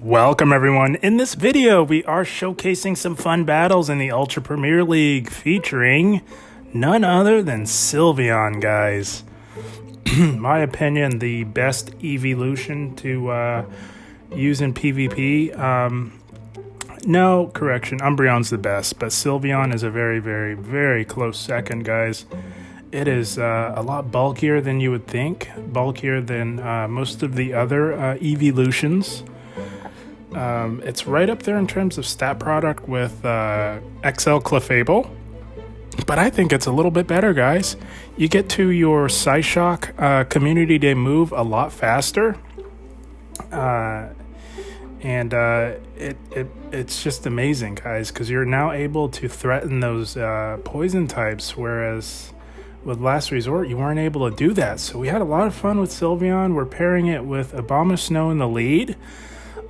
Welcome everyone. In this video, we are showcasing some fun battles in the Ultra Premier League featuring none other than Sylveon, guys. My opinion, the best evolution to use in PvP. No, correction, Umbreon's the best, but Sylveon is a very, very, very close second, guys. It is a lot bulkier than you would think, bulkier than most of the other evolutions. It's right up there in terms of stat product with XL Clefable, but I think it's a little bit better, guys. You get to your Psyshock Community Day move a lot faster, and it's just amazing, guys, because you're now able to threaten those poison types, whereas with Last Resort, you weren't able to do that. So we had a lot of fun with Sylveon. We're pairing it with Abomasnow in the lead.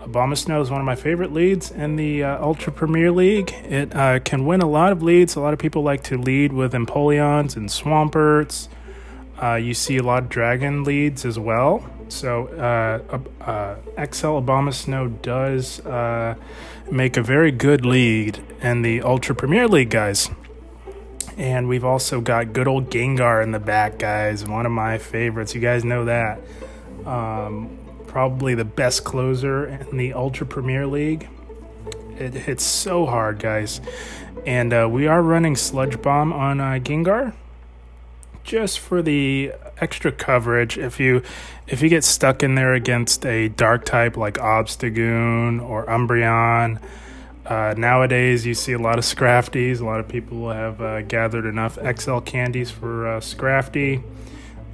Abomasnow is one of my favorite leads in the Ultra Premier League. It can win a lot of leads. A lot of people like to lead with Empoleons and Swamperts. You see a lot of Dragon leads as well. So XL Abomasnow does make a very good lead in the Ultra Premier League, guys. And we've also got good old Gengar in the back, guys. One of my favorites. You guys know that. Probably the best closer in the Ultra Premier League. It hits so hard, guys. And we are running Sludge Bomb on Gengar just for the extra coverage. If you get stuck in there against a dark type like Obstagoon or Umbreon, nowadays you see a lot of Scrafties. A lot of people have gathered enough XL candies for Scrafty.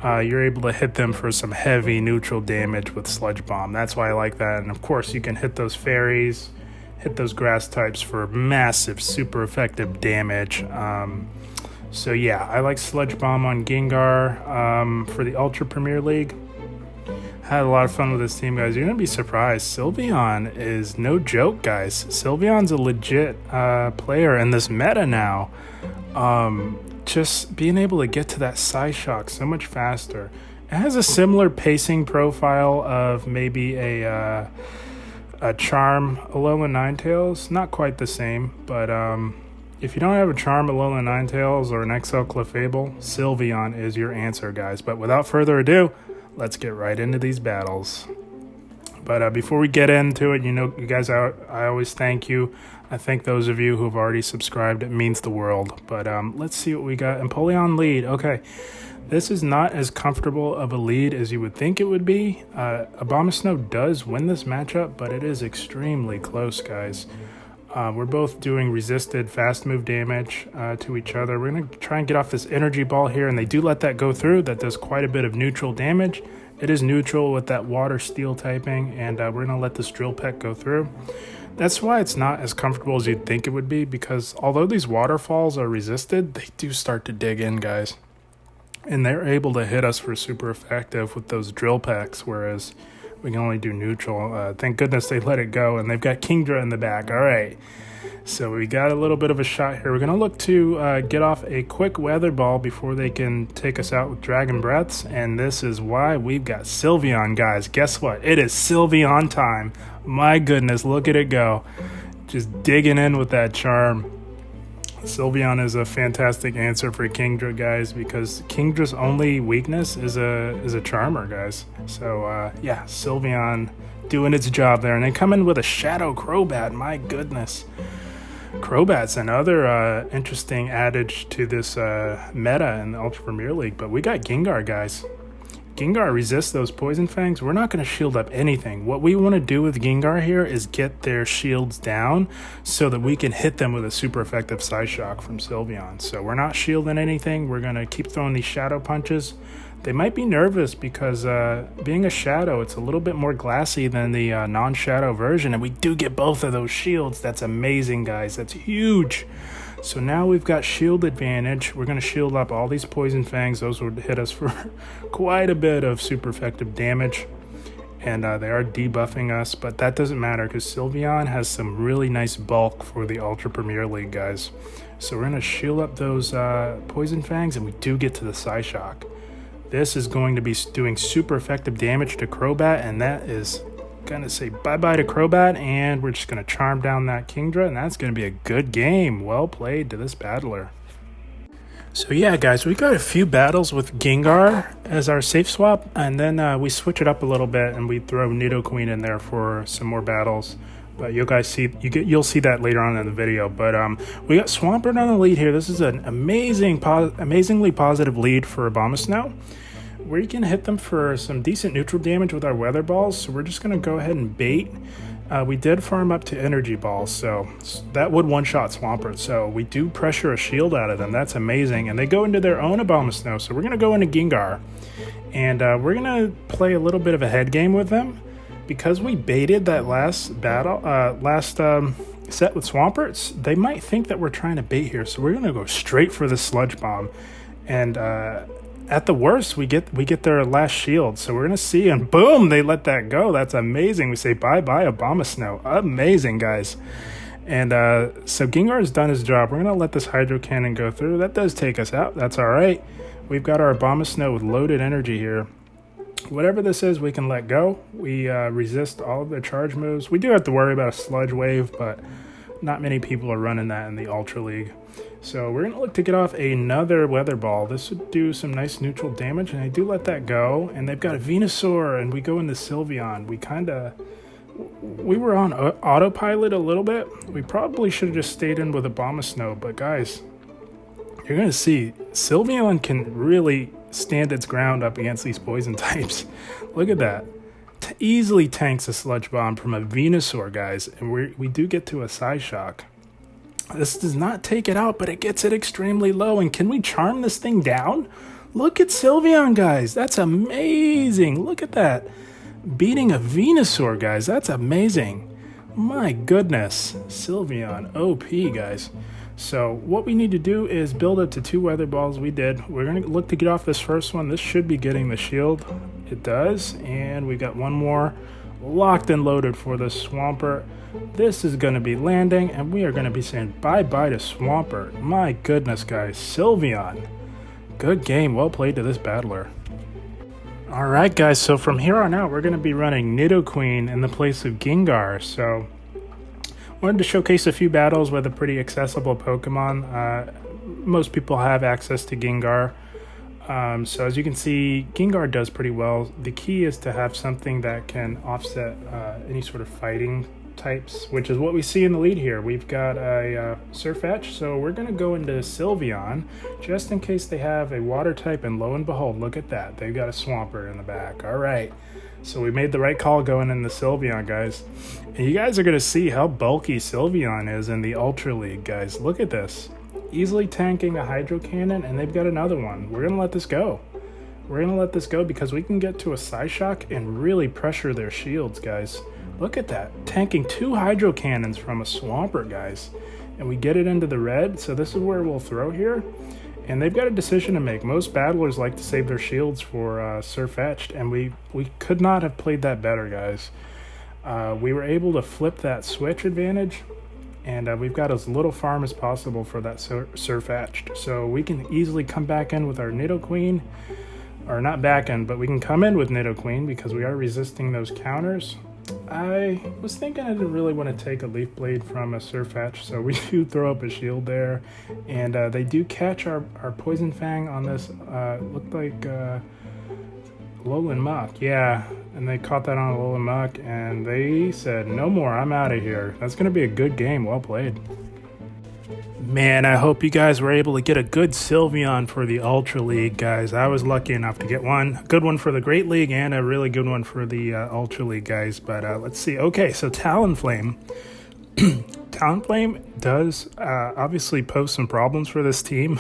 You're able to hit them for some heavy neutral damage with Sludge Bomb. That's why I like that. And of course, you can hit those fairies, hit those grass types for massive, super effective damage. So yeah, I like Sludge Bomb on Gengar for the Ultra Premier League. Had a lot of fun with this team, guys. You're going to be surprised. Sylveon is no joke, guys. Sylveon's a legit player in this meta now. Just being able to get to that Psyshock so much faster. It has a similar pacing profile of maybe a Charm Alola Ninetales. Not quite the same, but if you don't have a Charm Alola Ninetales or an XL Clefable, Sylveon is your answer, guys. But without further ado, let's get right into these battles. But before we get into it, you guys, I always thank you. I thank those of you who have already subscribed. It means the world. But let's see what we got. Empoleon lead. Okay, this is not as comfortable of a lead as you would think it would be. Abomasnow does win this matchup, but it is extremely close, guys. We're both doing resisted fast move damage to each other. We're going to try and get off this energy ball here, and they do let that go through. That does quite a bit of neutral damage. It is neutral with that water steel typing, and we're going to let this drill peck go through. That's why it's not as comfortable as you'd think it would be, because although these waterfalls are resisted, they do start to dig in, guys. And they're able to hit us for super effective with those drill pecks, whereas we can only do neutral. Thank goodness they let it go, and they've got Kingdra in the back. All right, so we got a little bit of a shot here. We're going to look to get off a quick Weather Ball before they can take us out with Dragon Breaths, and this is why we've got Sylveon, guys. Guess what? It is Sylveon time. My goodness, look at it go. Just digging in with that charm. Sylveon is a fantastic answer for Kingdra, guys, because Kingdra's only weakness is a charmer, guys. So yeah, Sylveon doing its job there, and they come in with a Shadow Crobat. My goodness, Crobat's another interesting adage to this meta in the Ultra Premier League. But we got Gengar, guys. Gengar resists those Poison Fangs. We're not going to shield up anything. What we want to do with Gengar here is get their shields down so that we can hit them with a super effective Psyshock from Sylveon. So we're not shielding anything. We're going to keep throwing these Shadow Punches. They might be nervous because being a Shadow, it's a little bit more glassy than the non-Shadow version. And we do get both of those shields. That's amazing, guys. That's huge. So now we've got shield advantage. We're going to shield up all these Poison Fangs. Those would hit us for quite a bit of super effective damage. And they are debuffing us, but that doesn't matter because Sylveon has some really nice bulk for the Ultra Premier League, guys. So we're going to shield up those Poison Fangs, and we do get to the Psyshock. This is going to be doing super effective damage to Crobat, and that is Gonna say bye-bye to Crobat, and we're just gonna charm down that Kingdra, and that's gonna be a good game. Well played to this battler. So yeah, guys, we got a few battles with Gengar as our safe swap, and then we switch it up a little bit, and we throw Nidoqueen in there for some more battles. But you guys see, you'll see that later on in the video. But we got Swampert on the lead here. This is an amazingly positive lead for Abomasnow, where you can hit them for some decent neutral damage with our Weather Balls. So we're just gonna go ahead and bait. We did farm up to Energy Balls, so that would one-shot Swampert. So we do pressure a shield out of them. That's amazing. And they go into their own Abomasnow. So we're gonna go into Gengar, and we're gonna play a little bit of a head game with them. Because we baited that last battle, set with Swamperts, they might think that we're trying to bait here. So we're gonna go straight for the Sludge Bomb, and at the worst, we get their last shield. So we're gonna see, and boom, they let that go. That's amazing. We say bye bye Abomasnow. Amazing, guys. And so Gengar has done his job. We're gonna let this Hydro Cannon go through. That does take us out. That's all right. We've got our Abomasnow with loaded energy here. Whatever this is, we can let go. We resist all of their charge moves. We do have to worry about a Sludge Wave, but not many people are running that in the Ultra League. So we're going to look to get off another Weather Ball. This would do some nice neutral damage, and I do let that go. And they've got a Venusaur, and we go into Sylveon. We were on autopilot a little bit. We probably should have just stayed in with Abomasnow, but guys, you're going to see Sylveon can really stand its ground up against these poison types. Look at that. Easily tanks a Sludge Bomb from a Venusaur, guys, and we do get to a Psyshock. This does not take it out, but it gets it extremely low. And can we charm this thing down? Look at Sylveon, guys. That's amazing. Look at that. Beating a Venusaur, guys. That's amazing. My goodness. Sylveon, OP, guys. So what we need to do is build up to 2 Weather Balls. We did. We're going to look to get off this first one. This should be getting the shield. It does. And we got one more locked and loaded for the Swampert. This is going to be landing, and we are going to be saying bye-bye to Swampert. My goodness, guys. Sylveon. Good game. Well played to this battler. All right, guys. So from here on out, we're going to be running Nidoqueen in the place of Gengar. So wanted to showcase a few battles with a pretty accessible Pokemon. Most people have access to Gengar. So as you can see, Gengar does pretty well. The key is to have something that can offset any sort of fighting types, which is what we see in the lead here. We've got a Surfetch, so we're going to go into Sylveon just in case they have a water type, and lo and behold, look at that. They've got a Swampert in the back. All right. So we made the right call going into Sylveon, guys. And you guys are going to see how bulky Sylveon is in the Ultra League, guys. Look at this. Easily tanking a Hydro Cannon, and they've got another one. We're going to let this go. We're going to let this go because we can get to a Psyshock and really pressure their shields, guys. Look at that. Tanking 2 Hydro Cannons from a Swampert, guys. And we get it into the red, so this is where we'll throw here. And they've got a decision to make. Most battlers like to save their shields for Surfetched, and we could not have played that better, guys. We were able to flip that switch advantage, and we've got as little farm as possible for that Surfetched. So we can easily come back in with our Nidoqueen, or not back in, but we can come in with Nidoqueen because we are resisting those counters. I was thinking I didn't really want to take a Leaf Blade from a Surfetch, so we do throw up a shield there. And they do catch our Poison Fang on this, looked like Alolan Muck, yeah. And they caught that on Alolan Muck, and they said, no more, I'm out of here. That's going to be a good game, well played. Man, I hope you guys were able to get a good Sylveon for the Ultra League, guys. I was lucky enough to get one. A good one for the Great League and a really good one for the Ultra League, guys. But let's see. Okay, so Talonflame. Talonflame does obviously pose some problems for this team.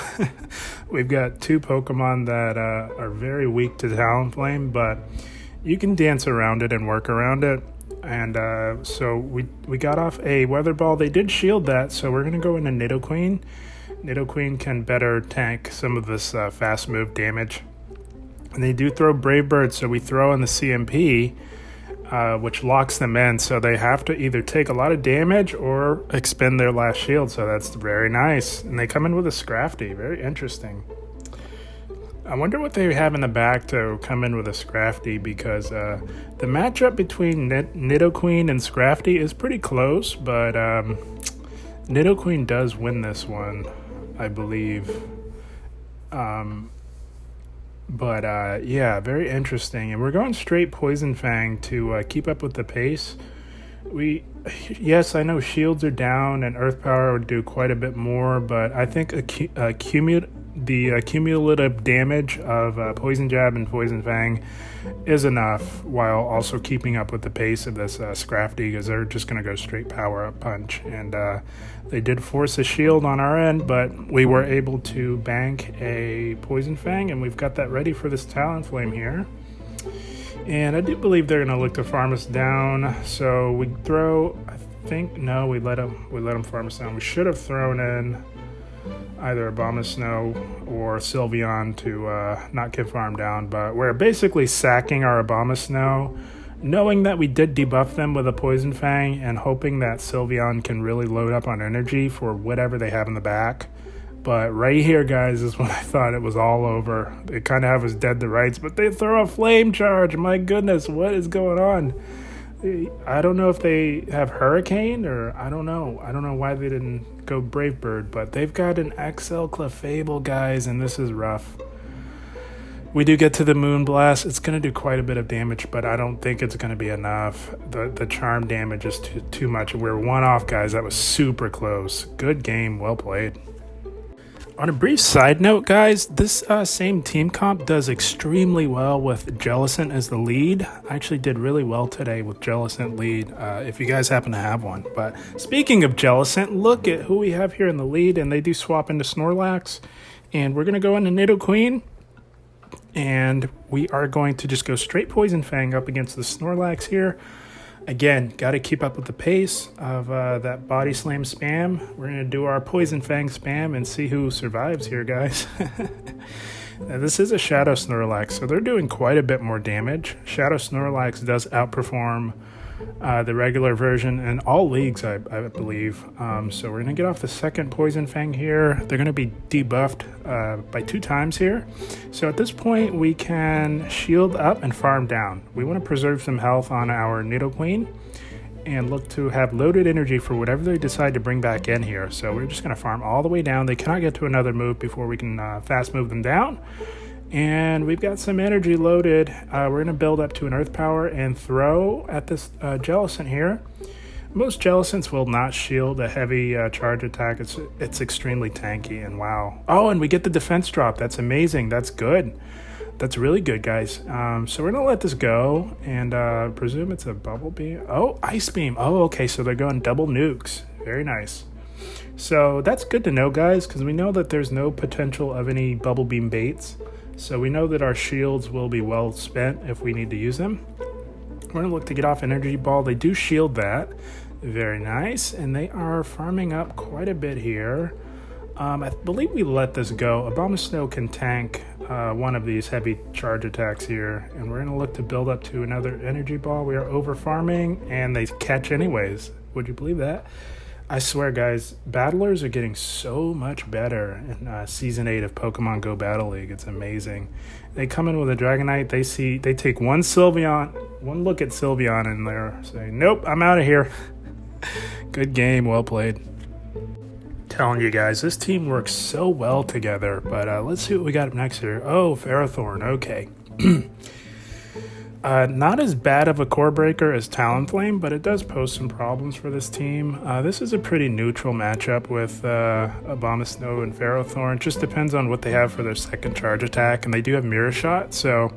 We've got 2 Pokemon that are very weak to Talonflame, but you can dance around it and work around it. And so we got off a Weather Ball. They did shield that, so we're going to go into Nidoqueen. Nidoqueen can better tank some of this fast move damage. And they do throw Brave Bird, so we throw in the CMP, which locks them in. So they have to either take a lot of damage or expend their last shield. So that's very nice. And they come in with a Scrafty. Very interesting. I wonder what they have in the back to come in with a Scrafty, because the matchup between Nidoqueen and Scrafty is pretty close, but Nidoqueen does win this one, I believe. Yeah, very interesting. And we're going straight Poison Fang to keep up with the pace. Yes, I know shields are down and Earth Power would do quite a bit more, but I think the cumulative damage of Poison Jab and Poison Fang is enough, while also keeping up with the pace of this Scrafty, because they're just going to go straight Power Up Punch. And they did force a shield on our end, but we were able to bank a Poison Fang, and we've got that ready for this Talonflame here. And I do believe they're going to look to farm us down. So we throw, no, we let them farm us down. We should have thrown in either Abomasnow or Sylveon to not get farmed down. But we're basically sacking our Abomasnow, knowing that we did debuff them with a Poison Fang and hoping that Sylveon can really load up on energy for whatever they have in the back. But right here, guys, is when I thought it was all over. They kind of have us dead to rights, but they throw a Flame Charge. My goodness, what is going on? I don't know if they have Hurricane, or I don't know. I don't know why they didn't go Brave Bird, but they've got an XL Clefable, guys, and this is rough. We do get to the Moonblast. It's going to do quite a bit of damage, but I don't think it's going to be enough. The charm damage is too much. We're one off, guys. That was super close. Good game. Well played. On a brief side note, guys, this same team comp does extremely well with Jellicent as the lead. I actually did really well today with Jellicent lead, if you guys happen to have one. But speaking of Jellicent, look at who we have here in the lead, and they do swap into Snorlax. And we're going to go into Nidoqueen, and we are going to just go straight Poison Fang up against the Snorlax here. Again, got to keep up with the pace of that Body Slam spam. We're going to do our Poison Fang spam and see who survives here, guys. Now, this is a Shadow Snorlax, so they're doing quite a bit more damage. Shadow Snorlax does outperform the regular version in all leagues, I believe. So we're going to get off the second Poison Fang here. They're going to be debuffed by 2 times here. So at this point, we can shield up and farm down. We want to preserve some health on our Nidoqueen and look to have loaded energy for whatever they decide to bring back in here. So we're just going to farm all the way down. They cannot get to another move before we can fast move them down. And we've got some energy loaded. We're going to build up to an Earth Power and throw at this Jellicent here. Most Jellicents will not shield a heavy charge attack. It's extremely tanky, and wow. Oh, and we get the defense drop. That's amazing. That's good. That's really good, guys. So we're going to let this go and presume it's a Bubble Beam. Oh, Ice Beam. Oh, okay, so they're going double nukes. Very nice. So that's good to know, guys, because we know that there's no potential of any Bubble Beam baits. So we know that our shields will be well spent if we need to use them. We're going to look to get off Energy Ball. They do shield that. Very nice. And they are farming up quite a bit here. I believe we let this go. Abomasnow can tank one of these heavy charge attacks here. And we're going to look to build up to another Energy Ball. We are over farming and they catch anyways. Would you believe that? I swear, guys, battlers are getting so much better in Season 8 of Pokemon Go Battle League. It's amazing. They come in with a Dragonite. They take one look at Sylveon, and they're saying, nope, I'm out of here. Good game. Well played. Telling you guys, this team works so well together. But let's see what we got up next here. Oh, Ferrothorn. Okay. Not as bad of a core breaker as Talonflame, but it does pose some problems for this team. This is a pretty neutral matchup with Abomasnow and Ferrothorn. It just depends on what they have for their second charge attack, and they do have Mirror Shot, so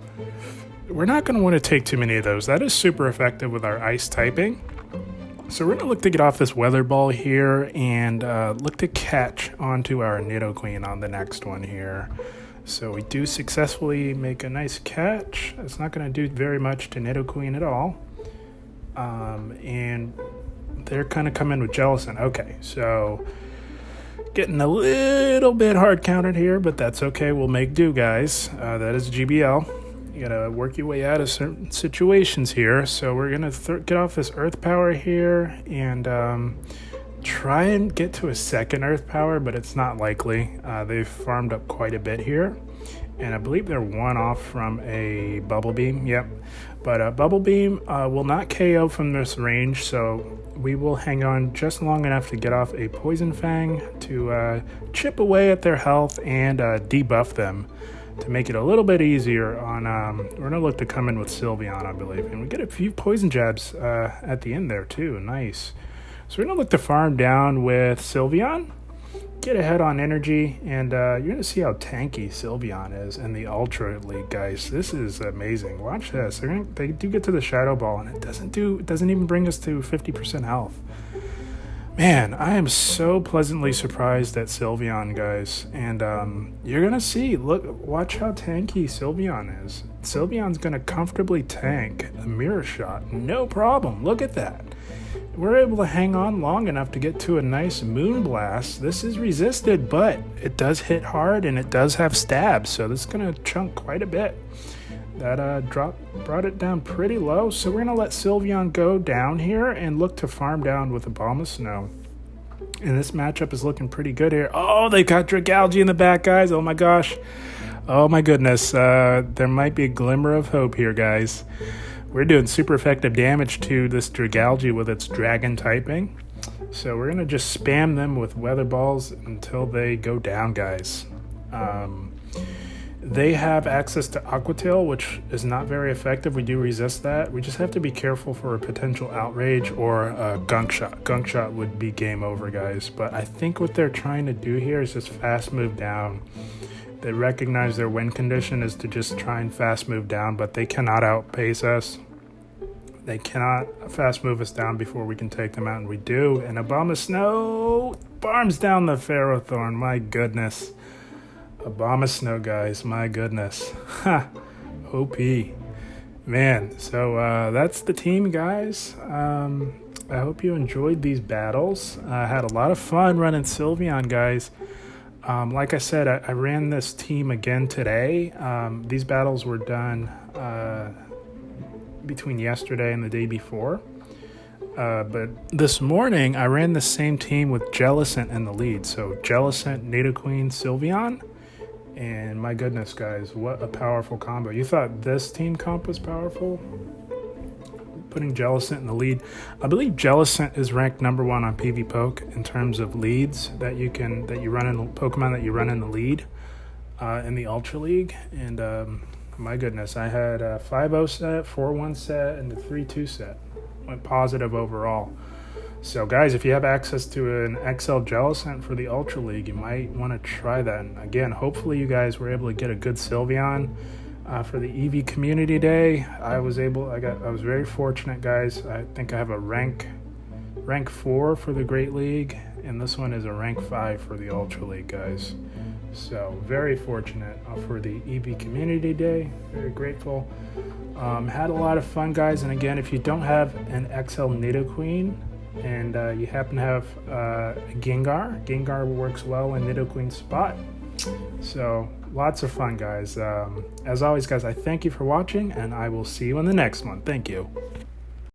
we're not going to want to take too many of those. That is super effective with our Ice typing. So we're going to look to get off this Weather Ball here and look to catch onto our Nidoqueen on the next one here. So we do successfully make a nice catch. It's not going to do very much to Nidoqueen at all. And they're kind of coming with Jellicent. Okay, so getting a little bit hard counted here, but that's okay. We'll make do, guys. That is GBL. You got to work your way out of certain situations here. So we're going to get off this Earth Power here and try and get to a second Earth Power, but it's not likely. They've farmed up quite a bit here. and I believe they're one off from a Bubble Beam. Yep. But Bubble Beam will not KO from this range, so we will hang on just long enough to get off a Poison Fang to chip away at their health and debuff them to make it a little bit easier on... we're going to look to come in with Sylveon, I believe. And we get a few Poison Jabs at the end there, too. Nice. So we're going to look to farm down with Sylveon, get ahead on energy, and you're going to see how tanky Sylveon is in the Ultra League, guys. This is amazing. Watch this. They do get to the Shadow Ball, and it doesn't even bring us to 50% health. Man, I am so pleasantly surprised at Sylveon, guys. And you're going to see, watch how tanky Sylveon is. Sylveon's going to comfortably tank a Mirror Shot. No problem. Look at that. We're able to hang on long enough to get to a nice Moonblast. This is resisted, but it does hit hard and it does have stabs, so this is going to chunk quite a bit. That brought it down pretty low, so we're going to let Sylveon go down here and look to farm down with Abomasnow. And this matchup is looking pretty good here. Oh, they got Dragalge in the back, guys. Oh my gosh. Oh my goodness. There might be a glimmer of hope here, guys. We're doing super effective damage to this Dragalge with its dragon typing. So we're going to just spam them with Weather Balls until they go down, guys. They have access to Aqua Tail, which is not very effective. We do resist that. We just have to be careful for a potential Outrage or a Gunk Shot. Gunk Shot would be game over, guys. But I think what they're trying to do here is just fast move down. They recognize their win condition is to just try and fast move down, but they cannot outpace us. They cannot fast move us down before we can take them out, and we do. And Abomasnow farms down the Ferrothorn. My goodness. Abomasnow, guys. My goodness. Ha. OP. Man, so that's the team, guys. I hope you enjoyed these battles. I had a lot of fun running Sylveon, guys. Like I said, I ran this team again today. These battles were done between yesterday and the day before. But this morning, I ran the same team with Jellicent in the lead. So Jellicent, Nidoqueen, Sylveon. And my goodness, guys, what a powerful combo. You thought this team comp was powerful? Putting Jellicent in the lead. I believe Jellicent is ranked #1 on PvPoke in terms of leads that you run in Pokemon that you run in the lead in the Ultra League. And my goodness, I had a 5-0 set, 4-1 set, and the 3-2 set. Went positive overall. So guys, if you have access to an XL Jellicent for the Ultra League, you might want to try that. And again, hopefully you guys were able to get a good Sylveon for the EV Community Day. I was very fortunate, guys. I think I have a rank 4 for the Great League, and this one is a rank 5 for the Ultra League, guys. So very fortunate for the EV Community Day. Very grateful. Had a lot of fun, guys. And again, if you don't have an XL Nidoqueen and you happen to have a Gengar works well in Nidoqueen's spot. So lots of fun, guys. As always, guys, I thank you for watching, and I will see you in the next one. Thank you.